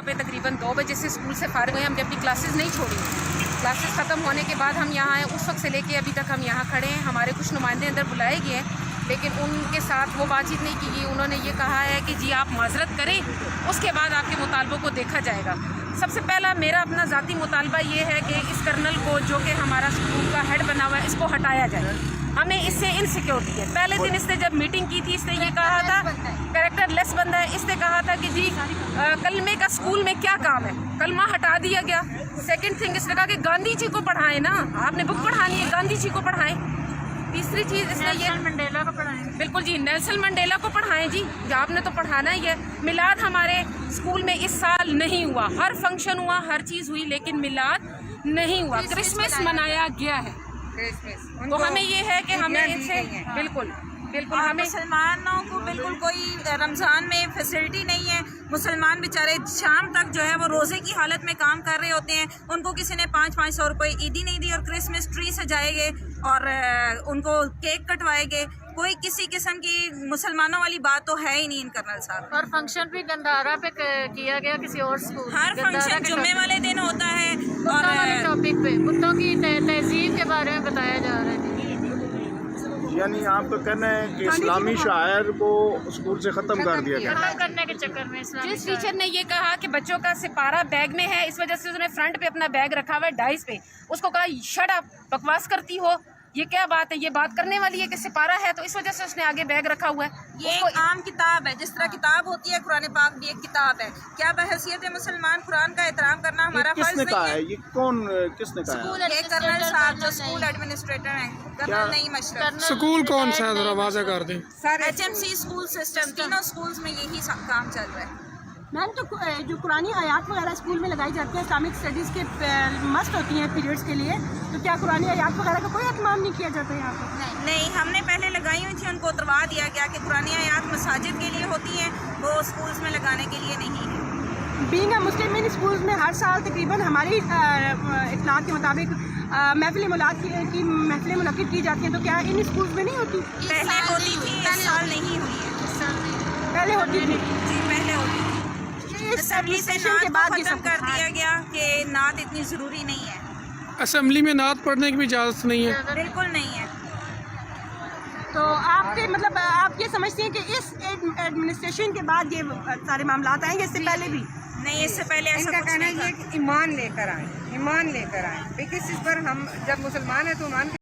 यहाँ पे तकरीबन 2 बजे से स्कूल से फारिग हुए, हमने अपनी क्लासेस नहीं छोड़ी। क्लासेस ख़त्म होने के बाद हम यहाँ आए, उस वक्त से लेके अभी तक हम यहाँ खड़े हैं। हमारे कुछ नुमाइंदे अंदर बुलाए गए हैं, लेकिन उनके साथ वो बातचीत नहीं की गई। उन्होंने ये कहा है कि जी आप माजरत करें, उसके बाद आपके मुतालबों को देखा जाएगा। सबसे पहला मेरा अपना ज़ाती मुतालबा ये है कि इस कर्नल को, जो कि हमारा स्कूल का हेड बना हुआ है, इसको हटाया जाए। हमें इससे इनसिक्योरिटी है। पहले दिन इसने जब मीटिंग की थी, इसने ये कहा था कैरेक्टर लेस बंदा है। इसने कहा था कि जी कलमे का स्कूल में क्या काम है, कलमा हटा दिया गया। सेकंड थिंग, इसने कहा कि गांधी जी को पढ़ाएं ना, आपने बुक पढ़ानी है, गांधी जी को पढ़ाएं। तीसरी चीज़ इसने ये मंडेला को पढ़ाएं। बिल्कुल जी, नेल्सन मंडेला को पढ़ाएं जी, आपने तो पढ़ाना ही है। मिलाद हमारे स्कूल में इस साल नहीं हुआ, हर फंक्शन हुआ, हर चीज़ हुई, लेकिन मिलाद नहीं हुआ। क्रिसमस मनाया गया है, तो हमें ये है कि हमें इनसे बिल्कुल हमें मुसलमानों को बिल्कुल कोई रमज़ान में फैसिलिटी नहीं है। मुसलमान बेचारे शाम तक जो है वो रोज़े की हालत में काम कर रहे होते हैं। उनको किसी ने 500 रुपये ईदी नहीं दी, और क्रिसमस ट्री सजाएंगे और उनको केक कटवाएंगे। कोई किसी किस्म की मुसलमानों वाली बात तो है ही नहीं इन कर्नल साहब। और फंक्शन भी गंदारा पे किया गया किसी और स्कूल। हर फंक्शन जुम्मे वाले दिन होता है। और टॉपिक पे कुत्तों की तहजीब के बारे में बताया जा रहा है। यानी आपका कहना है कि इस्लामी शायर को स्कूल से ख़त्म कर दिया गया। खत्म करने के चक्कर में जिस टीचर ने ये कहा कि बच्चों का सिपारा बैग में है, इस वजह से उसने फ्रंट पे अपना बैग रखा हुआ है डाइस पे, उसको कहा शट अप, बकवास करती हो, ये क्या बात है, ये बात करने वाली है कि सिपारा है, तो इस वजह से उसने आगे बैग रखा हुआ है। ये एक आम किताब है, जिस तरह किताब होती है, कुरान पाक भी एक किताब है। क्या बहैसियत मुसलमान कुरान का एहतराम करना हमारा फर्ज किसने नहीं कहा है? है? ये कौन किसने कहा है? ये कर्नल साहब जो स्कूल एडमिनिस्ट्रेटर हैं, कर्नल नहीं मशरफ। स्कूल कौन सा है, जरा वाज़ा कर दें। HMC स्कूल सिस्टम, तीनों स्कूल्स में यही काम चल रहा है। मैम, तो जो कुरानी आयात वगैरह स्कूल में लगाई जाती है, इस्लामिक स्टडीज़ के मस्ट होती हैं पीरियड्स के लिए, तो क्या कुरानी आयात वगैरह का कोई एहतमाम नहीं किया जाता है यहाँ पर? नहीं, हमने पहले लगाई हुई थी, उनको उतरवा दिया गया कि कुरानी आयात मसाजिद के लिए होती हैं, वो स्कूल्स में लगाने के लिए नहीं है। Being a Muslim in schools में हर साल तकरीबन हमारी इत्तलात के मुताबिक महफिल मुनक्किद की जाती हैं, तो क्या इन स्कूल्स में नहीं होती? पहले होती थी, इस साल नहीं हुई है। पहले होती थी जी, पहले होती थी। असेंबली से नात के बाद खत्म कर दिया गया कि नात इतनी ज़रूरी नहीं है। असेंबली में नात पढ़ने की भी इजाज़त नहीं है। बिल्कुल नहीं है। तो आपके मतलब आप ये समझते हैं कि इस एडमिनिस्ट्रेशन के बाद ये सारे मामला आएंगे, इससे पहले भी? नहीं, इससे पहले ऐसा इनका कुछ कहना नहीं था। है कि ईमान लेकर आए, ईमान लेकर आए। देखिए, इस पर हम जब मुसलमान हैं तो ईमान